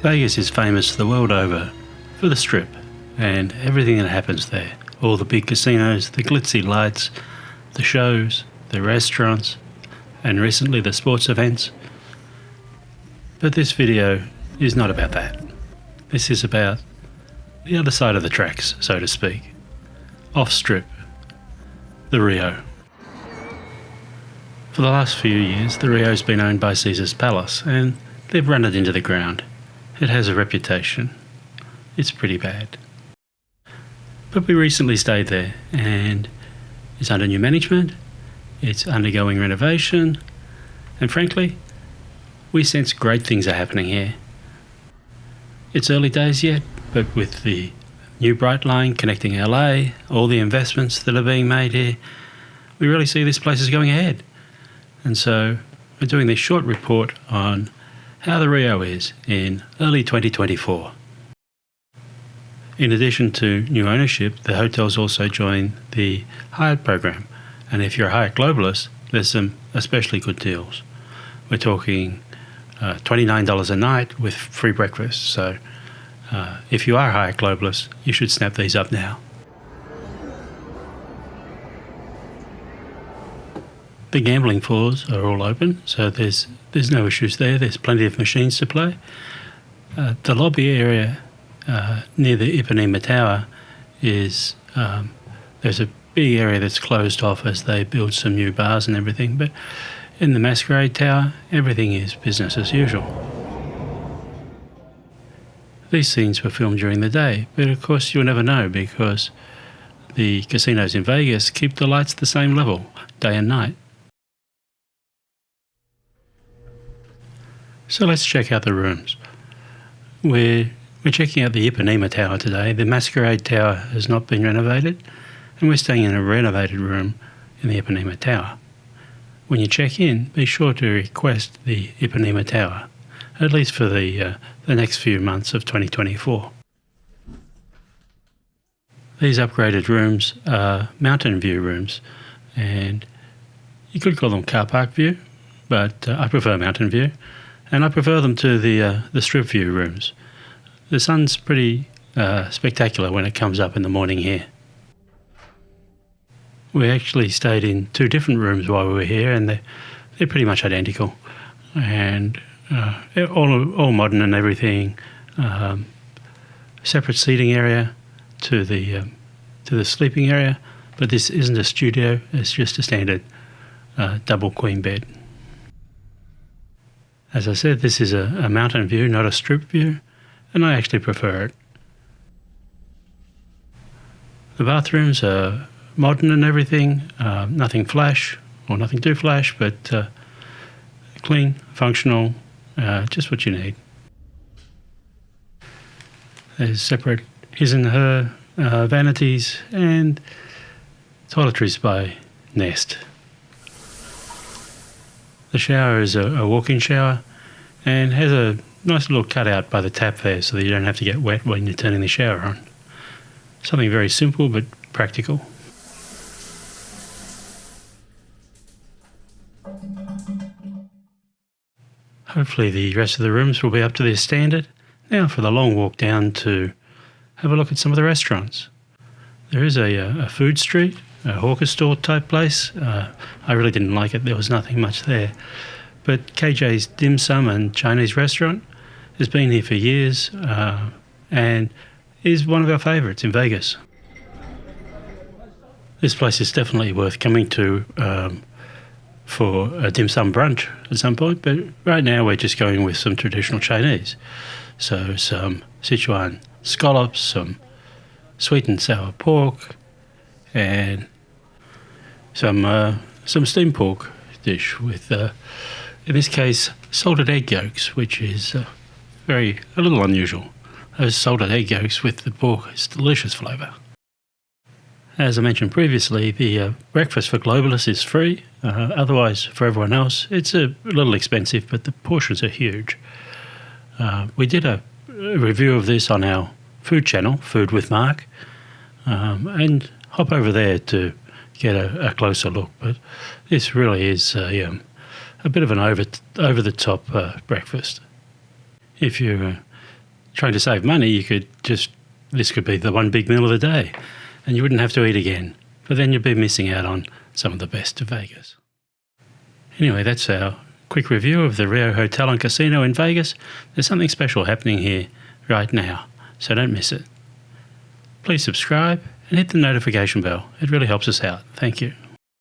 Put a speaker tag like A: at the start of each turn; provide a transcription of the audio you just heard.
A: Vegas is famous the world over for the Strip and everything that happens there. All the big casinos, the glitzy lights, the shows, the restaurants, and recently the sports events. But this video is not about that. This is about the other side of the tracks, so to speak. Off-strip, the Rio. For the last few years, the Rio's been owned by Caesar's Palace, and they've run it into the ground. It has a reputation. It's pretty bad. But we recently stayed there, and it's under new management, it's undergoing renovation, and frankly, we sense great things are happening here. It's early days yet, but with the new Bright Line connecting LA, all the investments that are being made here, we really see this place is going ahead. And so we're doing this short report on how the Rio is in early 2024. In addition to new ownership, the hotels also joined the Hyatt program. And if you're a Hyatt Globalist, there's some especially good deals. We're talking $29 a night with free breakfast. So if you are a Hyatt Globalist, you should snap these up now. The gambling floors are all open, so there's no issues there. There's plenty of machines to play. The lobby area near the Ipanema Tower is there's a big area that's closed off as they build some new bars and everything. But in the Masquerade Tower, everything is business as usual. These scenes were filmed during the day, but of course you'll never know because the casinos in Vegas keep the lights the same level, day and night. So let's check out the rooms. We're checking out the Ipanema Tower today. The Masquerade Tower has not been renovated, and we're staying in a renovated room in the Ipanema Tower. When you check in, be sure to request the Ipanema Tower, at least for the next few months of 2024. These upgraded rooms are mountain view rooms, and you could call them car park view, but I prefer mountain view. And I prefer them to the strip view rooms. The sun's pretty spectacular when it comes up in the morning here. We actually stayed in two different rooms while we were here, and they're pretty much identical, and all modern and everything. Separate seating area to the sleeping area, but this isn't a studio. It's just a standard double queen bed. As I said, this is a mountain view, not a strip view, and I actually prefer it. The bathrooms are modern and everything, nothing flash, or nothing too flash, but clean, functional, just what you need. There's separate his and her vanities and toiletries by Nest. The shower is a walk-in shower and has a nice little cutout by the tap there so that you don't have to get wet when you're turning the shower on. Something very simple but practical. Hopefully the rest of the rooms will be up to their standard. Now for the long walk down to have a look at some of the restaurants. There is a food street, a hawker store type place. I really didn't like it. There was nothing much there. But KJ's Dim Sum and Chinese restaurant has been here for years and is one of our favourites in Vegas. This place is definitely worth coming to for a dim sum brunch at some point, but right now we're just going with some traditional Chinese. So some Sichuan scallops, some sweet and sour pork, and some steamed pork dish with, in this case, salted egg yolks, which is a little unusual. Those salted egg yolks with the pork is delicious flavour. As I mentioned previously, the breakfast for Globalists is free. Otherwise, for everyone else, it's a little expensive, but the portions are huge. We did a review of this on our food channel, Food with Mark, and hop over there to get a closer look. But this really is a bit of an over-the-top breakfast. If you're trying to save money, this could be the one big meal of the day and you wouldn't have to eat again. But then you'd be missing out on some of the best of Vegas. Anyway, that's our quick review of the Rio Hotel and Casino in Vegas. There's something special happening here right now, so don't miss it. Please subscribe and hit the notification bell. It really helps us out. Thank you.